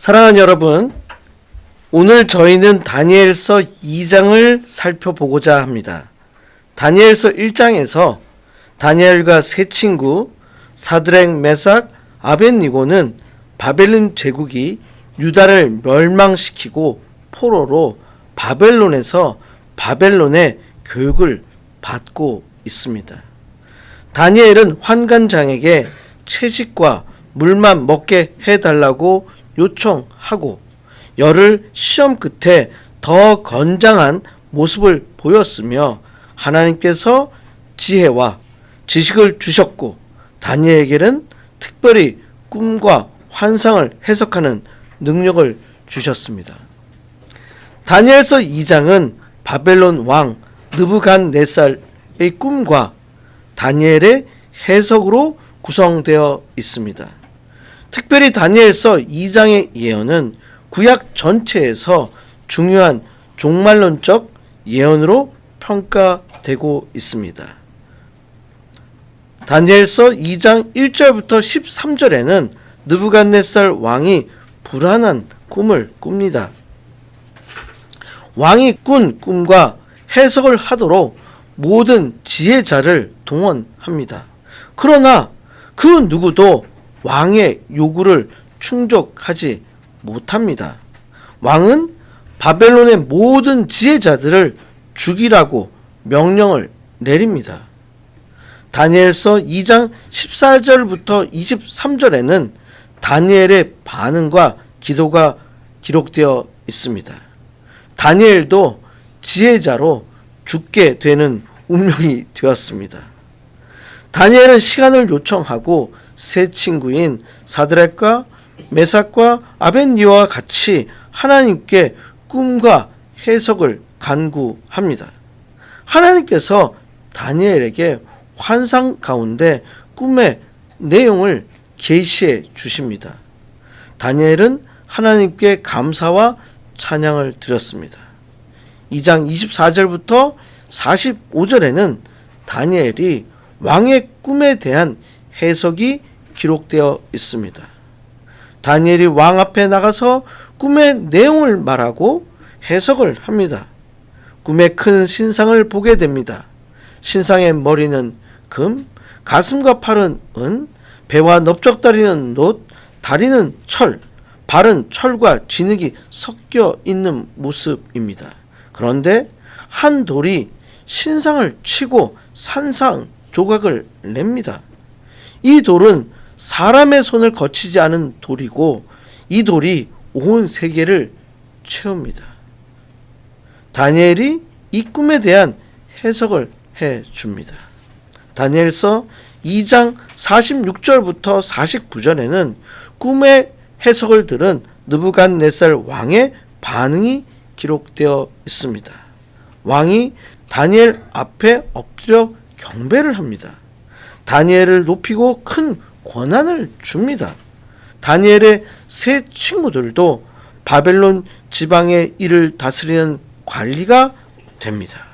사랑하는 여러분, 오늘 저희는 다니엘서 2장을 살펴보고자 합니다. 다니엘서 1장에서 다니엘과 세 친구 사드락, 메삭, 아벳니고는 바벨론 제국이 유다를 멸망시키고 포로로 바벨론에서 바벨론의 교육을 받고 있습니다. 다니엘은 환관장에게 채식과 물만 먹게 해달라고 요청하고 열흘 시험 끝에 더 건장한 모습을 보였으며 하나님께서 지혜와 지식을 주셨고 다니엘에게는 특별히 꿈과 환상을 해석하는 능력을 주셨습니다. 다니엘서 2장은 바벨론 왕 느부갓네살의 꿈과 다니엘의 해석으로 구성되어 있습니다. 특별히 다니엘서 2장의 예언은 구약 전체에서 중요한 종말론적 예언으로 평가되고 있습니다. 다니엘서 2장 1절부터 13절에는 느부갓네살 왕이 불안한 꿈을 꿉니다. 왕이 꾼 꿈과 해석을 하도록 모든 지혜자를 동원합니다. 그러나 그 누구도 왕의 요구를 충족하지 못합니다. 왕은 바벨론의 모든 지혜자들을 죽이라고 명령을 내립니다. 다니엘서 2장 14절부터 23절에는 다니엘의 반응과 기도가 기록되어 있습니다. 다니엘도 지혜자로 죽게 되는 운명이 되었습니다. 다니엘은 시간을 요청하고 세 친구인 사드락과 메삭과 아벳니고와 같이 하나님께 꿈과 해석을 간구합니다. 하나님께서 다니엘에게 환상 가운데 꿈의 내용을 계시해 주십니다. 다니엘은 하나님께 감사와 찬양을 드렸습니다. 2장 24절부터 45절에는 다니엘이 왕의 꿈에 대한 해석이 기록되어 있습니다. 다니엘이 왕 앞에 나가서 꿈의 내용을 말하고 해석을 합니다. 꿈에 큰 신상을 보게 됩니다. 신상의 머리는 금, 가슴과 팔은 은, 배와 넓적다리는 놋, 다리는 철, 발은 철과 진흙이 섞여 있는 모습입니다. 그런데 한 돌이 신상을 치고 산상 조각을 냅니다. 이 돌은 사람의 손을 거치지 않은 돌이고 이 돌이 온 세계를 채웁니다. 다니엘이 이 꿈에 대한 해석을 해 줍니다. 다니엘서 2장 46절부터 49절에는 꿈의 해석을 들은 느부갓네살 왕의 반응이 기록되어 있습니다. 왕이 다니엘 앞에 엎드려 경배를 합니다. 다니엘을 높이고 큰 권한을 줍니다. 다니엘의 세 친구들도 바벨론 지방의 일을 다스리는 관리가 됩니다.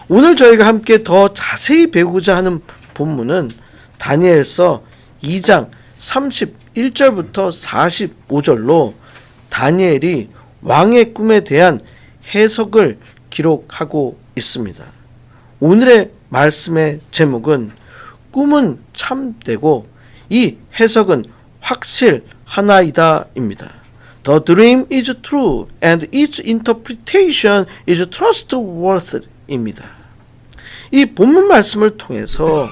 오늘 저희가 함께 더 자세히 배우고자 하는 본문은 다니엘서 2장 31절부터 45절로 다니엘이 왕의 꿈에 대한 해석을 기록하고 있습니다. 오늘의 말씀의 제목은 꿈은 참되고 이 해석은 확실하나이다입니다. The dream is true and its interpretation is trustworthy입니다. 이 본문 말씀을 통해서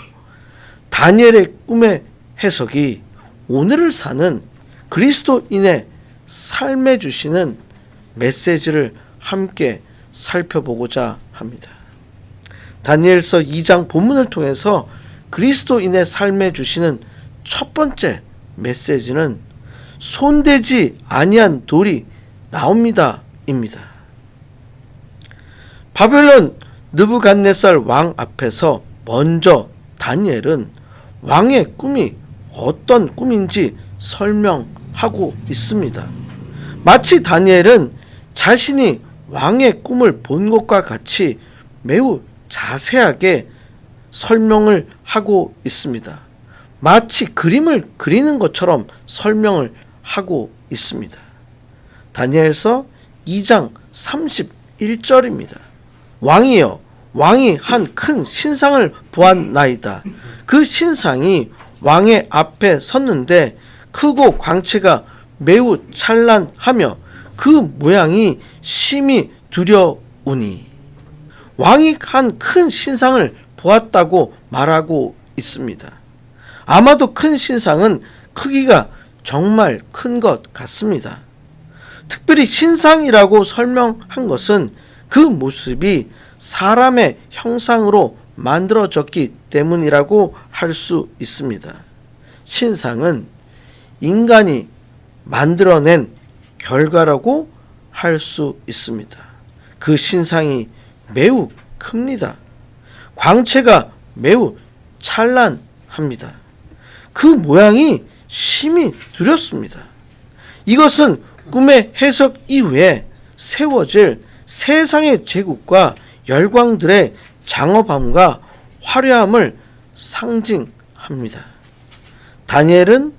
다니엘의 꿈의 해석이 오늘을 사는 그리스도인의 삶에 주시는 메시지를 함께 살펴보고자 합니다. 다니엘서 2장 본문을 통해서 그리스도인의 삶에 주시는 첫 번째 메시지는 손대지 아니한 돌이 나옵니다입니다. 바벨론 느부갓네살 왕 앞에서 먼저 다니엘은 왕의 꿈이 어떤 꿈인지 설명하고 있습니다. 마치 다니엘은 자신이 왕의 꿈을 본 것과 같이 매우 자세하게 설명을 하고 있습니다. 마치 그림을 그리는 것처럼 설명을 하고 있습니다. 다니엘서 2장 31절입니다. 왕이여, 왕이 한 큰 신상을 보았나이다. 그 신상이 왕의 앞에 섰는데 크고 광채가 매우 찬란하며 그 모양이 심히 두려우니. 왕이 한 큰 신상을 보았다고 말하고 있습니다. 아마도 큰 신상은 크기가 정말 큰 것 같습니다. 특별히 신상이라고 설명한 것은 그 모습이 사람의 형상으로 만들어졌기 때문이라고 할 수 있습니다. 신상은 인간이 만들어낸 결과라고 할 수 있습니다. 그 신상이 매우 큽니다. 광채가 매우 찬란합니다. 그 모양이 심히 두렵습니다. 이것은 꿈의 해석 이후에 세워질 세상의 제국과 열광들의 장엄함과 화려함을 상징합니다. 다니엘은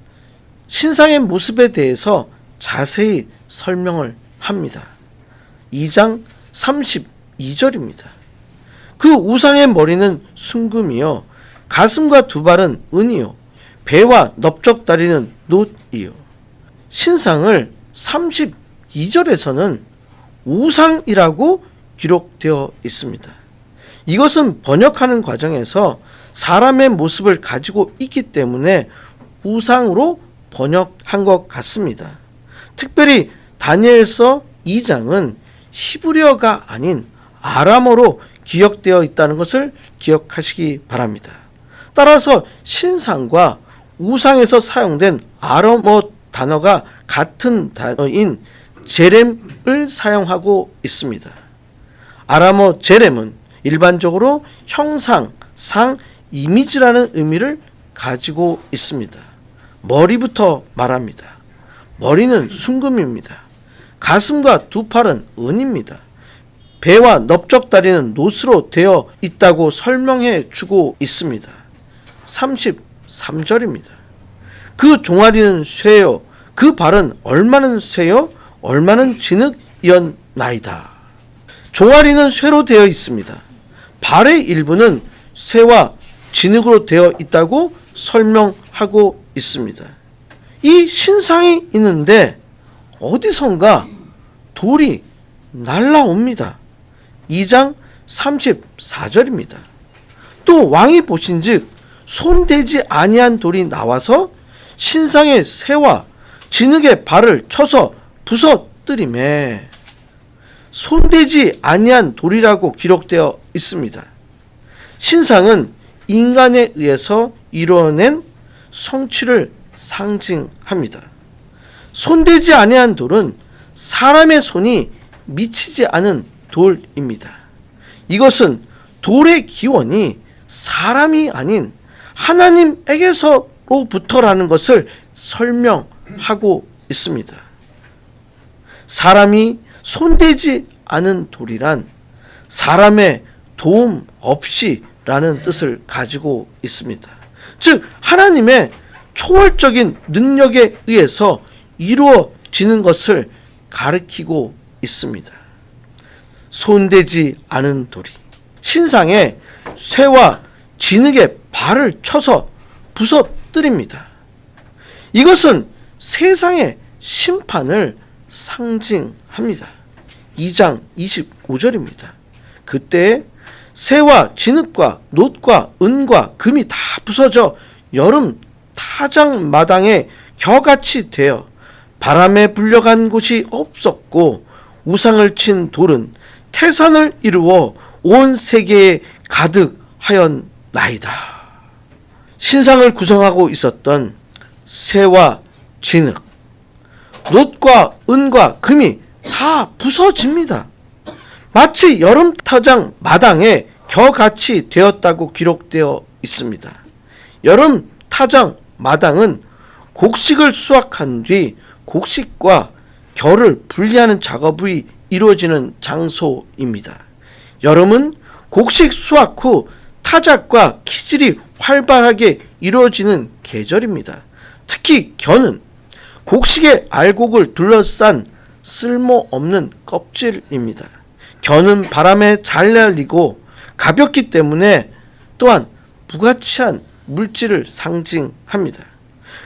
신상의 모습에 대해서 자세히 설명을 합니다. 2장 32절입니다. 그 우상의 머리는 순금이요, 가슴과 두 발은 은이요, 배와 넓적다리는 놋이요. 신상을 32절에서는 우상이라고 기록되어 있습니다. 이것은 번역하는 과정에서 사람의 모습을 가지고 있기 때문에 우상으로 번역한 것 같습니다. 특별히 다니엘서 2장은 히브리어가 아닌 아람어로 기억되어 있다는 것을 기억하시기 바랍니다. 따라서 신상과 우상에서 사용된 아람어 단어가 같은 단어인 제렘을 사용하고 있습니다. 아람어 제렘은 일반적으로 형상, 상, 이미지라는 의미를 가지고 있습니다. 머리부터 말합니다. 머리는 순금입니다. 가슴과 두 팔은 은입니다. 배와 넓적다리는 놋으로 되어 있다고 설명해 주고 있습니다. 33절입니다. 그 종아리는 쇠요, 그 발은 얼마는 쇠요, 얼마는 진흙이었나이다. 종아리는 쇠로 되어 있습니다. 발의 일부는 쇠와 진흙으로 되어 있다고 설명하고 있습니다. 이 신상이 있는데 어디선가 돌이 날라옵니다. 2장 34절입니다. 또 왕이 보신즉 손대지 아니한 돌이 나와서 신상의 쇠와 진흙의 발을 쳐서 부서뜨리매. 손대지 아니한 돌이라고 기록되어 있습니다. 신상은 인간에 의해서 이루어낸 성취를 상징합니다. 손대지 아니한 돌은 사람의 손이 미치지 않은 돌입니다. 이것은 돌의 기원이 사람이 아닌 하나님에게서로부터라는 것을 설명하고 있습니다. 사람이 손대지 않은 돌이란 사람의 도움 없이라는 뜻을 가지고 있습니다. 즉 하나님의 초월적인 능력에 의해서 이루어지는 것을 가리키고 있습니다. 손대지 않은 돌이 신상에 쇠와 진흙의 발을 쳐서 부서뜨립니다. 이것은 세상의 심판을 상징합니다. 2장 25절입니다. 그때 쇠와 진흙과 놋과 은과 금이 다 부서져 여름 타작마당에 겨같이 되어 바람에 불려간 곳이 없었고 우상을 친 돌은 태산을 이루어 온 세계에 가득하였나이다. 신상을 구성하고 있었던 쇠와 진흙, 놋과 은과 금이 다 부서집니다. 마치 여름 타작 마당에 겨같이 되었다고 기록되어 있습니다. 여름 타작 마당은 곡식을 수확한 뒤 곡식과 겨를 분리하는 작업이 이루어지는 장소입니다. 여름은 곡식 수확 후 타작과 키질이 활발하게 이루어지는 계절입니다. 특히 겨는 곡식의 알곡을 둘러싼 쓸모없는 껍질입니다. 겨는 바람에 잘 날리고 가볍기 때문에 또한 무가치한 물질을 상징합니다.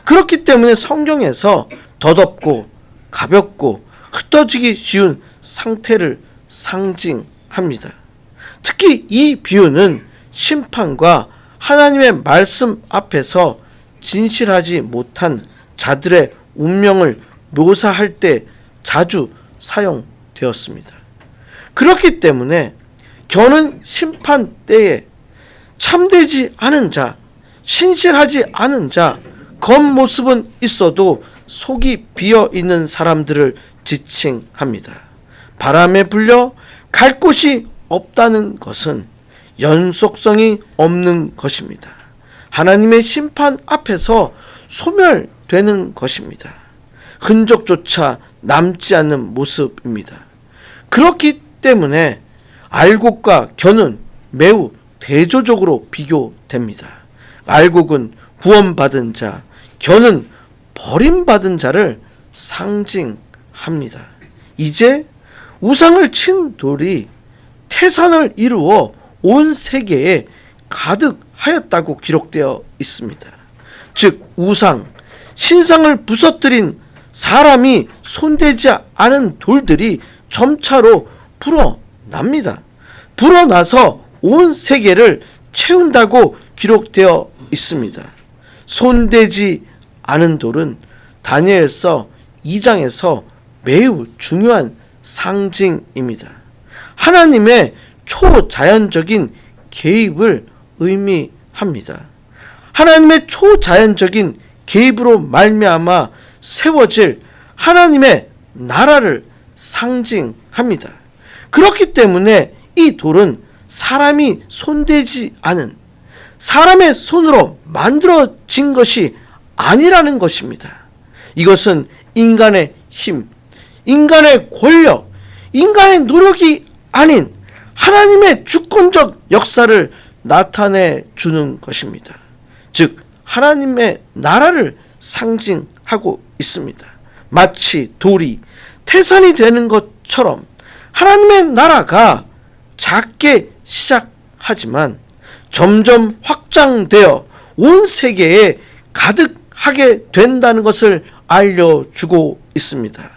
그렇기 때문에 성경에서 더덥고 가볍고 흩어지기 쉬운 상태를 상징합니다. 특히 이 비유는 심판과 하나님의 말씀 앞에서 진실하지 못한 자들의 운명을 묘사할 때 자주 사용되었습니다. 그렇기 때문에 겨는 심판 때에 참되지 않은 자, 신실하지 않은 자, 겉모습은 있어도 속이 비어있는 사람들을 지칭합니다. 바람에 불려 갈 곳이 없다는 것은 연속성이 없는 것입니다. 하나님의 심판 앞에서 소멸되는 것입니다. 흔적조차 남지 않는 모습입니다. 그렇기 때문에 알곡과 겨는 매우 대조적으로 비교됩니다. 알곡은 구원받은 자, 겨는 버림받은 자를 상징합니다. 이제 우상을 친 돌이 태산을 이루어 온 세계에 가득하였다고 기록되어 있습니다. 즉 우상, 신상을 부서뜨린 사람이 손대지 않은 돌들이 점차로 불어납니다. 불어나서 온 세계를 채운다고 기록되어 있습니다. 손대지 않은 돌은 다니엘서 2장에서 매우 중요한 상징입니다. 하나님의 초자연적인 개입을 의미합니다. 하나님의 초자연적인 개입으로 말미암아 세워질 하나님의 나라를 상징합니다. 그렇기 때문에 이 돌은 사람이 손대지 않은, 사람의 손으로 만들어진 것이 아니라는 것입니다. 이것은 인간의 힘, 인간의 권력, 인간의 노력이 아닌 하나님의 주권적 역사를 나타내 주는 것입니다. 즉 하나님의 나라를 상징하고 있습니다. 마치 돌이 태산이 되는 것처럼 하나님의 나라가 작게 시작하지만 점점 확장되어 온 세계에 가득하게 된다는 것을 알려주고 있습니다.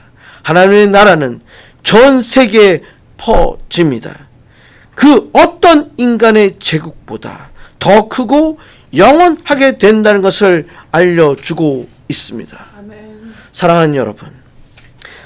하나님의 나라는 전 세계에 퍼집니다. 그 어떤 인간의 제국보다 더 크고 영원하게 된다는 것을 알려주고 있습니다. 아멘. 사랑하는 여러분,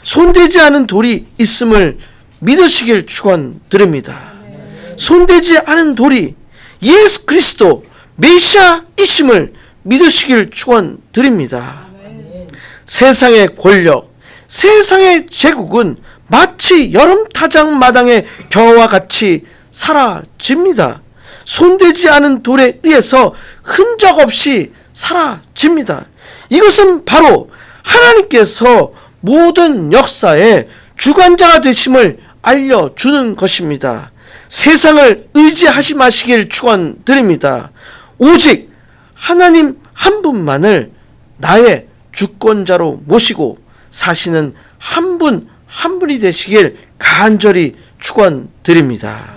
손대지 않은 돌이 있음을 믿으시길 축원드립니다. 아멘. 손대지 않은 돌이 예수 그리스도 메시아이심을 믿으시길 축원드립니다. 아멘. 세상의 권력, 세상의 제국은 마치 여름 타작 마당의 겨와 같이 사라집니다. 손대지 않은 돌에 의해서 흔적 없이 사라집니다. 이것은 바로 하나님께서 모든 역사의 주관자가 되심을 알려주는 것입니다. 세상을 의지하지 마시길 축원드립니다. 오직 하나님 한 분만을 나의 주권자로 모시고 사시는 한 분 한 분이 되시길 간절히 축원드립니다.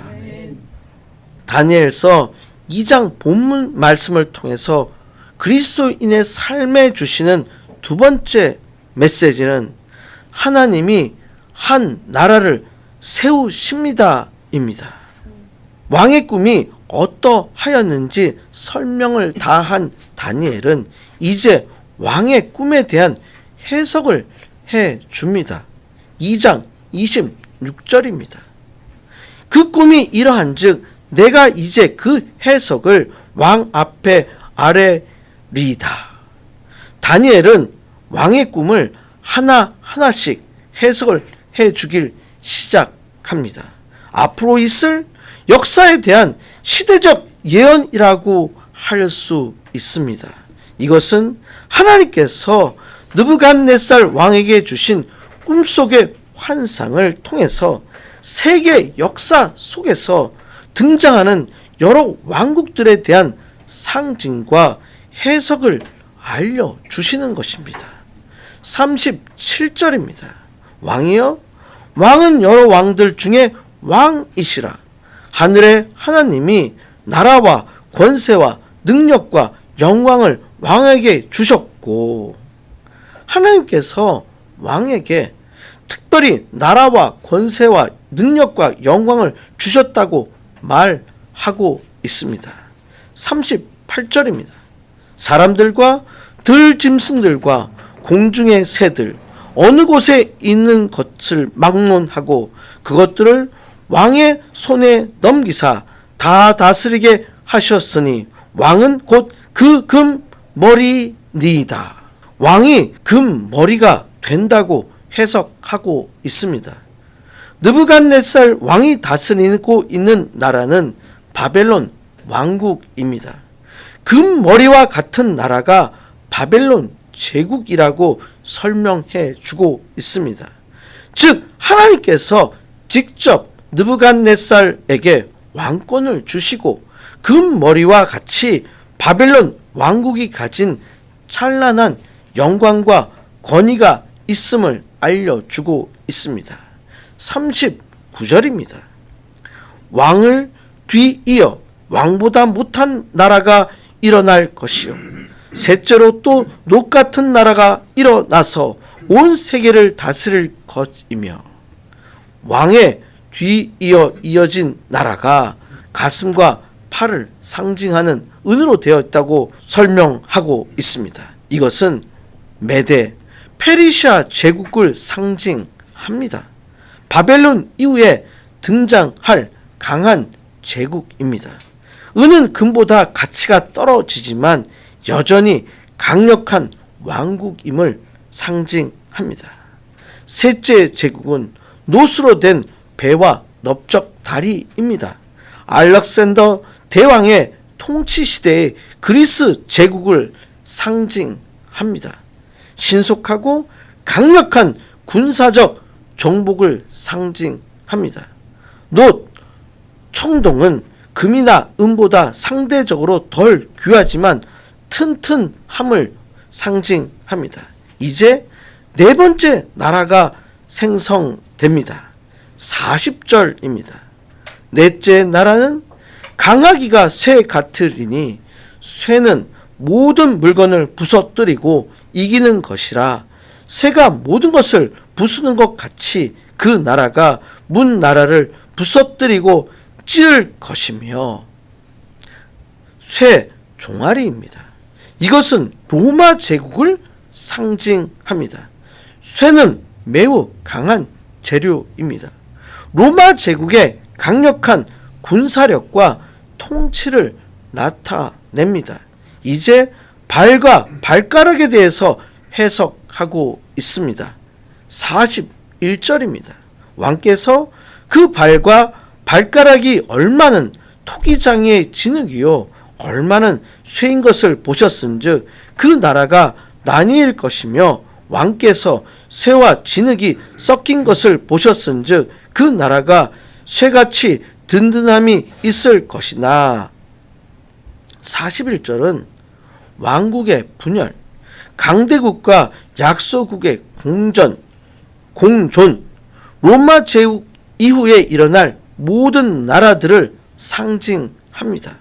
다니엘서 2장 본문 말씀을 통해서 그리스도인의 삶에 주시는 두 번째 메시지는 하나님이 한 나라를 세우십니다 입니다. 왕의 꿈이 어떠하였는지 설명을 다한 다니엘은 이제 왕의 꿈에 대한 해석을 해 줍니다. 2장 26절입니다. 그 꿈이 이러한즉 내가 이제 그 해석을 왕 앞에 아뢰리이다. 다니엘은 왕의 꿈을 하나하나씩 해석을 해 주길 시작합니다. 앞으로 있을 역사에 대한 시대적 예언이라고 할 수 있습니다. 이것은 하나님께서 느부갓네살 왕에게 주신 꿈속의 환상을 통해서 세계 역사 속에서 등장하는 여러 왕국들에 대한 상징과 해석을 알려주시는 것입니다. 37절입니다. 왕이여, 왕은 여러 왕들 중에 왕이시라. 하늘의 하나님이 나라와 권세와 능력과 영광을 왕에게 주셨고, 하나님께서 왕에게 특별히 나라와 권세와 능력과 영광을 주셨다고 말하고 있습니다. 38절입니다. 사람들과 들짐승들과 공중의 새들 어느 곳에 있는 것을 막론하고 그것들을 왕의 손에 넘기사 다 다스리게 하셨으니 왕은 곧 그 금머리니이다. 왕이 금머리가 된다고 해석하고 있습니다. 느부갓네살 왕이 다스리고 있는 나라는 바벨론 왕국입니다. 금머리와 같은 나라가 바벨론 제국이라고 설명해 주고 있습니다. 즉 하나님께서 직접 느부갓네살에게 왕권을 주시고 금머리와 같이 바벨론 왕국이 가진 찬란한 영광과 권위가 있음을 알려주고 있습니다. 39절입니다. 왕을 뒤이어 왕보다 못한 나라가 일어날 것이요 셋째로 또 녹 같은 나라가 일어나서 온 세계를 다스릴 것이며, 왕의 뒤이어 이어진 나라가 가슴과 팔을 상징하는 은으로 되어 있다고 설명하고 있습니다. 이것은 메데 페르시아 제국을 상징합니다. 바벨론 이후에 등장할 강한 제국입니다. 은은 금보다 가치가 떨어지지만 여전히 강력한 왕국임을 상징합니다. 셋째 제국은 노수로 된 배와 넓적 다리입니다. 알렉산더 대왕의 통치 시대의 그리스 제국을 상징합니다. 신속하고 강력한 군사적 정복을 상징합니다. 놋, 청동은 금이나 은보다 상대적으로 덜 귀하지만 튼튼함을 상징합니다. 이제 네 번째 나라가 생성됩니다. 40절입니다. 넷째 나라는 강하기가 쇠 같으리니 쇠는 모든 물건을 부서뜨리고 이기는 것이라 쇠가 모든 것을 부수는 것 같이 그 나라가 문 나라를 부서뜨리고 찌을 것이며, 쇠 종아리입니다. 이것은 로마 제국을 상징합니다. 쇠는 매우 강한 재료입니다. 로마 제국의 강력한 군사력과 통치를 나타냅니다. 이제 발과 발가락에 대해서 해석하고 있습니다. 41절입니다. 왕께서 그 발과 발가락이 얼마는 토기장이의 진흙이요 얼마는 쇠인 것을 보셨은즉 그 나라가 나뉠 것이며, 왕께서 쇠와 진흙이 섞인 것을 보셨은즉 그 나라가 쇠같이 든든함이 있을 것이나. 41절은 왕국의 분열, 강대국과 약소국의 공존, 로마 제국 이후에 일어날 모든 나라들을 상징합니다.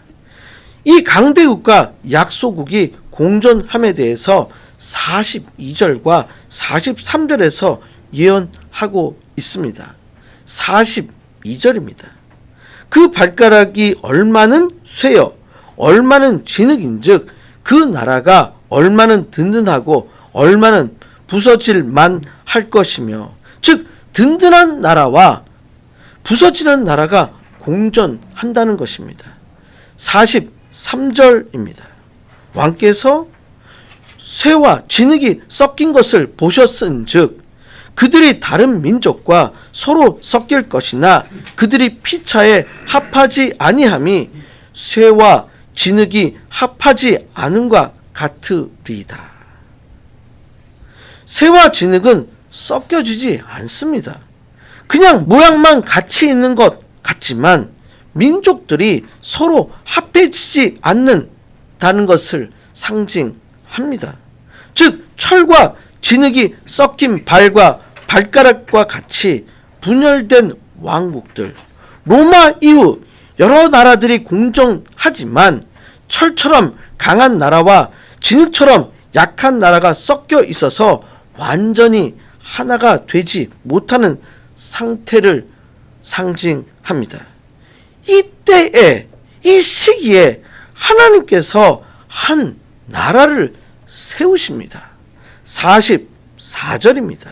이 강대국과 약소국이 공존함에 대해서 42절과 43절에서 예언하고 있습니다. 42절입니다. 그 발가락이 얼마는 쇠여 얼마는 진흙인즉 그 나라가 얼마는 든든하고 얼마는 부서질만 할 것이며, 즉 든든한 나라와 부서지는 나라가 공존한다는 것입니다. 43절입니다. 왕께서 쇠와 진흙이 섞인 것을 보셨은즉 그들이 다른 민족과 서로 섞일 것이나 그들이 피차에 합하지 아니함이 쇠와 진흙이 합하지 않음과 같으리이다. 쇠와 진흙은 섞여지지 않습니다. 그냥 모양만 같이 있는 것 같지만 민족들이 서로 합해지지 않는다는 것을 상징합니다. 즉 철과 진흙이 썩긴 발과 발가락과 같이 분열된 왕국들, 로마 이후 여러 나라들이 공존하지만 철처럼 강한 나라와 진흙처럼 약한 나라가 섞여 있어서 완전히 하나가 되지 못하는 상태를 상징합니다. 이때에, 이 시기에 하나님께서 한 나라를 세우십니다. 44절입니다.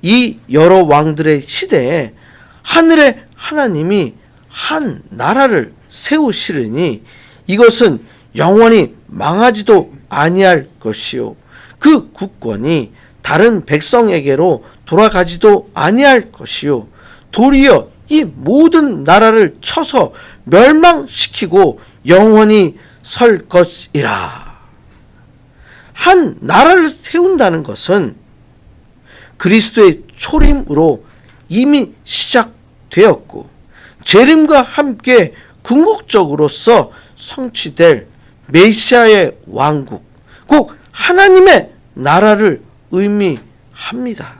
이 여러 왕들의 시대에 하늘의 하나님이 한 나라를 세우시리니 이것은 영원히 망하지도 아니할 것이요 그 국권이 다른 백성에게로 돌아가지도 아니할 것이요 도리어 이 모든 나라를 쳐서 멸망시키고 영원히 설 것이라. 한 나라를 세운다는 것은 그리스도의 초림으로 이미 시작되었고 재림과 함께 궁극적으로서 성취될 메시아의 왕국, 곧 하나님의 나라를 의미합니다.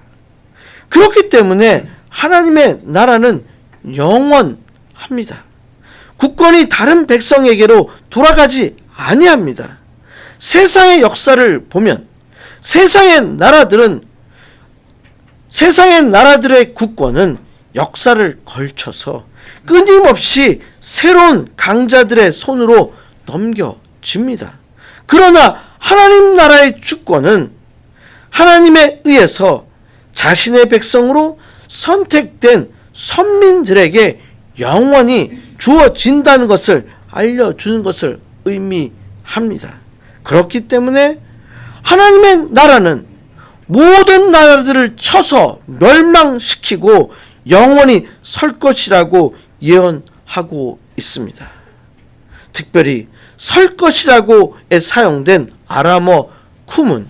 그렇기 때문에 하나님의 나라는 영원합니다. 국권이 다른 백성에게로 돌아가지 아니합니다. 세상의 역사를 보면 세상의 나라들의 국권은 역사를 걸쳐서 끊임없이 새로운 강자들의 손으로 넘겨집니다. 그러나 하나님 나라의 주권은 하나님에 의해서 자신의 백성으로 선택된 선민들에게 영원히 주어진다는 것을 알려주는 것을 의미합니다. 그렇기 때문에 하나님의 나라는 모든 나라들을 쳐서 멸망시키고 영원히 설 것이라고 예언하고 있습니다. 특별히 설 것이라고에 사용된 아람어 쿰은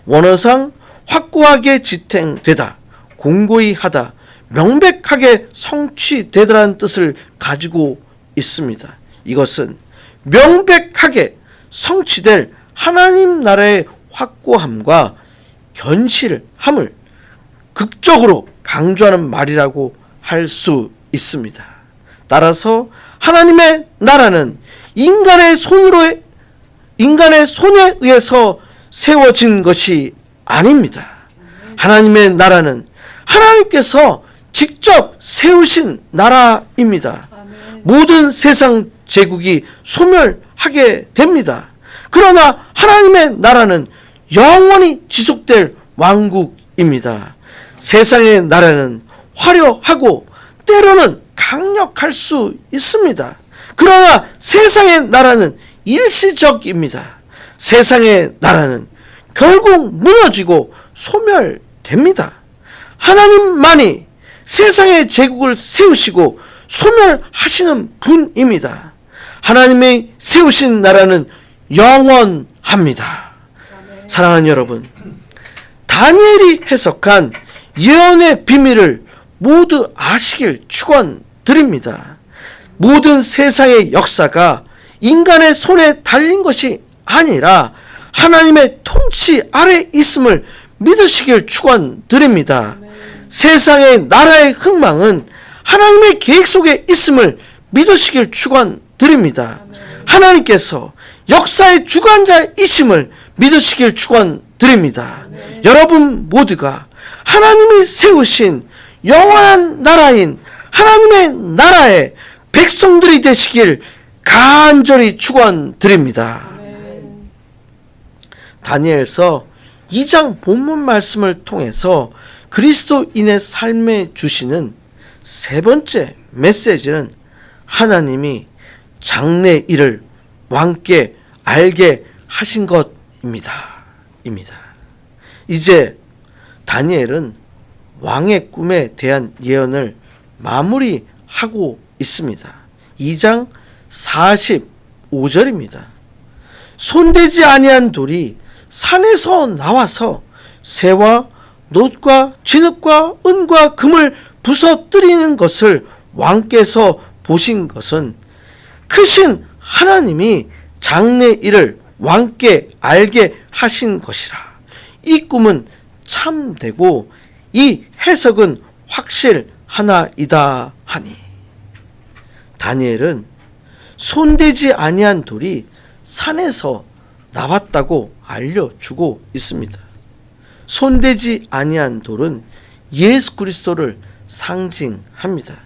원어상 확고하게 지탱되다, 공고히 하다, 명백하게 성취되다라는 뜻을 가지고 있습니다. 이것은 명백하게 성취될 하나님 나라의 확고함과 견실함을 극적으로 강조하는 말이라고 할 수 있습니다. 따라서 하나님의 나라는 인간의 손에 의해서 세워진 것이 아닙니다. 하나님의 나라는 하나님께서 직접 세우신 나라입니다. 모든 세상 제국이 소멸하게 됩니다. 그러나 하나님의 나라는 영원히 지속될 왕국입니다. 세상의 나라는 화려하고 때로는 강력할 수 있습니다. 그러나 세상의 나라는 일시적입니다. 세상의 나라는 결국 무너지고 소멸됩니다. 하나님만이 세상의 제국을 세우시고 소멸하시는 분입니다. 하나님의 세우신 나라는 영원합니다. 사랑하는 여러분, 다니엘이 해석한 예언의 비밀을 모두 아시길 축원드립니다. 모든 세상의 역사가 인간의 손에 달린 것이 아니라 하나님의 통치 아래 있음을 믿으시길 축원드립니다. 세상의 나라의 흥망은 하나님의 계획 속에 있음을 믿으시길 축원드립니다. 하나님께서 역사의 주관자이심을 믿으시길 축원드립니다. 여러분 모두가 하나님이 세우신 영원한 나라인 하나님의 나라의 백성들이 되시길 간절히 축원드립니다. 다니엘서 2장 본문 말씀을 통해서 그리스도인의 삶에 주시는 세 번째 메시지는 하나님이 장래 일을 왕께 알게 하신 것입니다. 이제 다니엘은 왕의 꿈에 대한 예언을 마무리하고 있습니다. 2장 45절입니다. 손대지 아니한 돌이 산에서 나와서 새와 놋과 진흙과 은과 금을 부서뜨리는 것을 왕께서 보신 것은 크신 하나님이 장래 일을 왕께 알게 하신 것이라. 이 꿈은 참되고 이 해석은 확실하나이다 하니. 다니엘은 손대지 아니한 돌이 산에서 나왔다고 알려주고 있습니다. 손대지 아니한 돌은 예수 그리스도를 상징합니다.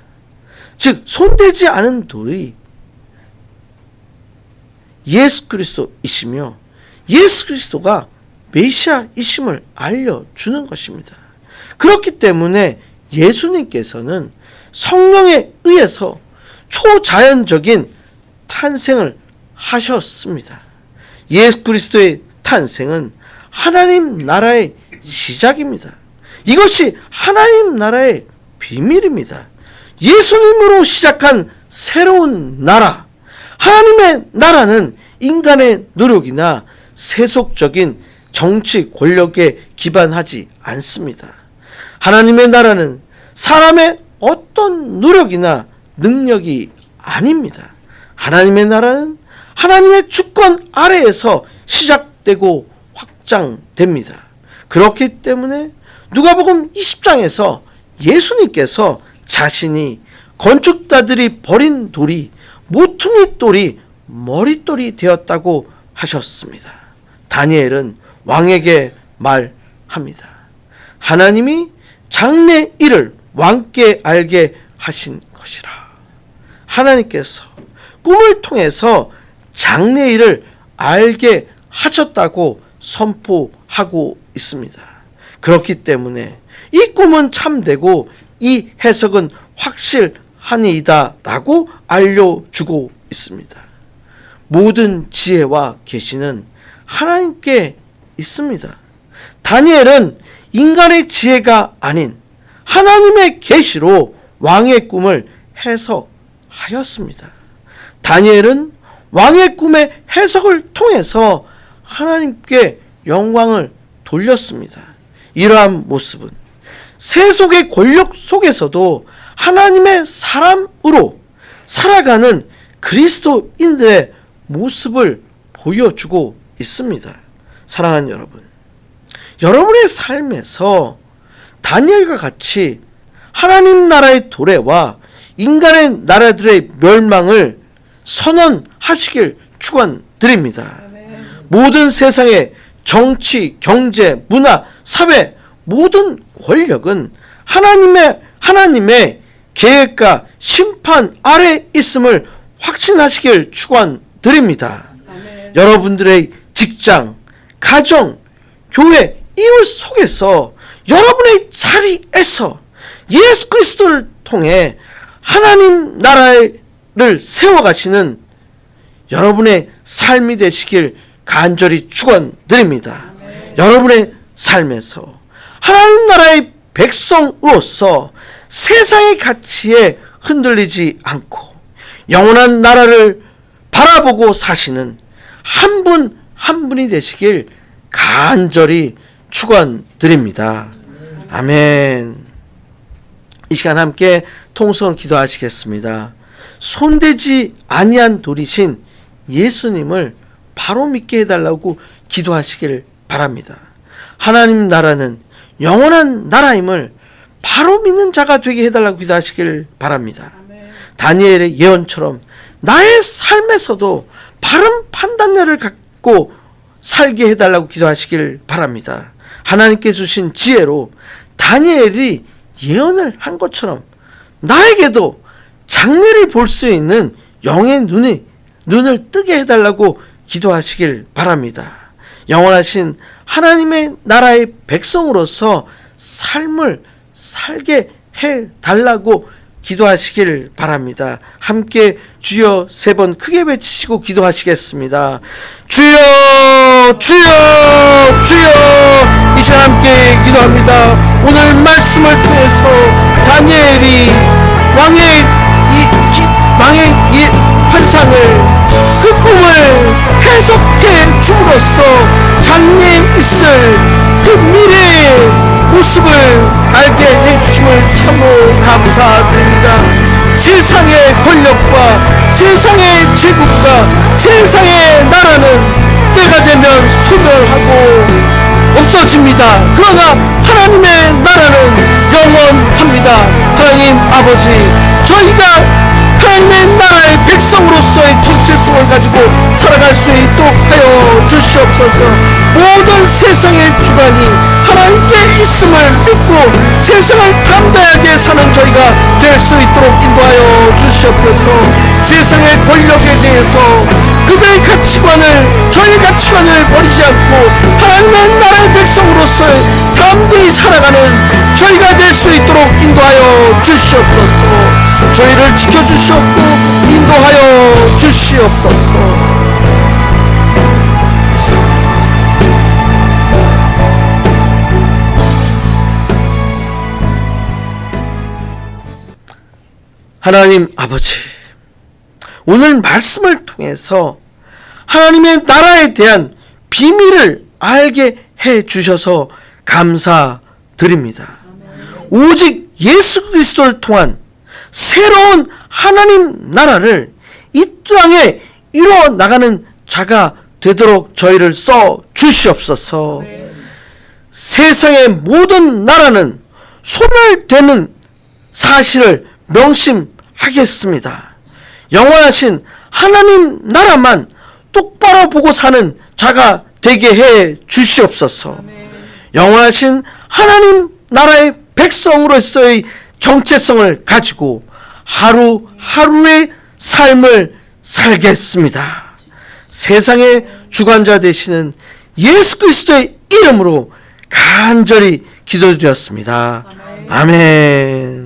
즉 손대지 않은 돌이 예수 그리스도이시며 예수 그리스도가 메시아이심을 알려주는 것입니다. 그렇기 때문에 예수님께서는 성령에 의해서 초자연적인 탄생을 하셨습니다. 예수 그리스도의 탄생은 하나님 나라의 시작입니다. 이것이 하나님 나라의 비밀입니다. 예수님으로 시작한 새로운 나라, 하나님의 나라는 인간의 노력이나 세속적인 정치 권력에 기반하지 않습니다. 하나님의 나라는 사람의 어떤 노력이나 능력이 아닙니다. 하나님의 나라는 하나님의 주권 아래에서 시작되고 확장됩니다. 그렇기 때문에 누가복음 20장에서 예수님께서 자신이 건축자들이 버린 돌이 모퉁이 돌이 머릿돌이 되었다고 하셨습니다. 다니엘은 왕에게 말합니다. 하나님이 장래 일을 왕께 알게 하신 것이라. 하나님께서 꿈을 통해서 장래 일을 알게 하셨다고 선포하고 있습니다. 그렇기 때문에 이 꿈은 참되고 이 해석은 확실하니이다 라고 알려주고 있습니다. 모든 지혜와 계시는 하나님께 있습니다. 다니엘은 인간의 지혜가 아닌 하나님의 계시로 왕의 꿈을 해석하였습니다. 다니엘은 왕의 꿈의 해석을 통해서 하나님께 영광을 돌렸습니다. 이러한 모습은 세속의 권력 속에서도 하나님의 사람으로 살아가는 그리스도인들의 모습을 보여주고 있습니다. 사랑하는 여러분, 여러분의 삶에서 다니엘과 같이 하나님 나라의 도래와 인간의 나라들의 멸망을 선언하시길 축원드립니다. 모든 세상의 정치, 경제, 문화, 사회 모든 권력은 하나님의 계획과 심판 아래 있음을 확신하시길 축원드립니다. 여러분들의 직장, 가정, 교회, 이웃 속에서 여러분의 자리에서 예수 그리스도를 통해 하나님 나라를 세워가시는 여러분의 삶이 되시길 간절히 축원드립니다. 여러분의 삶에서 하나님 나라의 백성으로서 세상의 가치에 흔들리지 않고 영원한 나라를 바라보고 사시는 한 분 한 분이 되시길 간절히 축원드립니다. 아멘. 이 시간 함께 통성으로 기도하시겠습니다. 손대지 아니한 돌이신 예수님을 바로 믿게 해달라고 기도하시길 바랍니다. 하나님 나라는 영원한 나라임을 바로 믿는 자가 되게 해달라고 기도하시길 바랍니다. 다니엘의 예언처럼 나의 삶에서도 바른 판단력을 갖고 살게 해달라고 기도하시길 바랍니다. 하나님께 주신 지혜로 다니엘이 예언을 한 것처럼 나에게도 장래를 볼 수 있는 영의 눈을 뜨게 해달라고 기도하시길 바랍니다. 영원하신 하나님의 나라의 백성으로서 삶을 살게 해달라고 기도하시길 바랍니다. 함께 주여 3번 크게 외치시고 기도하시겠습니다. 주여 주여 주여. 이 시간 함께 기도합니다. 오늘 말씀을 통해서 다니엘이 왕의 이 환상을 그 꿈을 해석해 줌으로써 장래에 있을 그 미래의 모습을 알게 해주심을 참으로 감사드립니다. 세상의 권력과 세상의 제국과 세상의 나라는 때가 되면 소멸하고 없어집니다. 그러나 하나님의 나라는 영원합니다. 하나님 아버지, 저희가 하나님의 나라의 백성으로서의 정체성을 가지고 살아갈 수 있도록 하여 주시옵소서. 모든 세상의 주관이 하나님께 있음을 믿고 세상을 담대하게 사는 저희가 될 수 있도록 인도하여 주시옵소서. 세상의 권력에 대해서 그들의 가치관을, 저희 가치관을 버리지 않고 하나님의 나라의 백성으로서의 담대히 살아가는 저희가 될 수 있도록 인도하여 주시옵소서. 저희를 지켜주시옵고 인도하여 주시옵소서. 하나님 아버지, 오늘 말씀을 통해서 하나님의 나라에 대한 비밀을 알게 해 주셔서 감사드립니다. 오직 예수 그리스도를 통한 새로운 하나님 나라를 이 땅에 이루어 나가는 자가 되도록 저희를 써 주시옵소서. 세상의 모든 나라는 소멸되는 사실을 명심하겠습니다. 영원하신 하나님 나라만 똑바로 보고 사는 자가 되게 해 주시옵소서. 영원하신 하나님 나라의 백성으로서의 정체성을 가지고 하루하루의 삶을 살겠습니다. 세상의 주관자 되시는 예수 그리스도의 이름으로 간절히 기도드렸습니다. 아멘.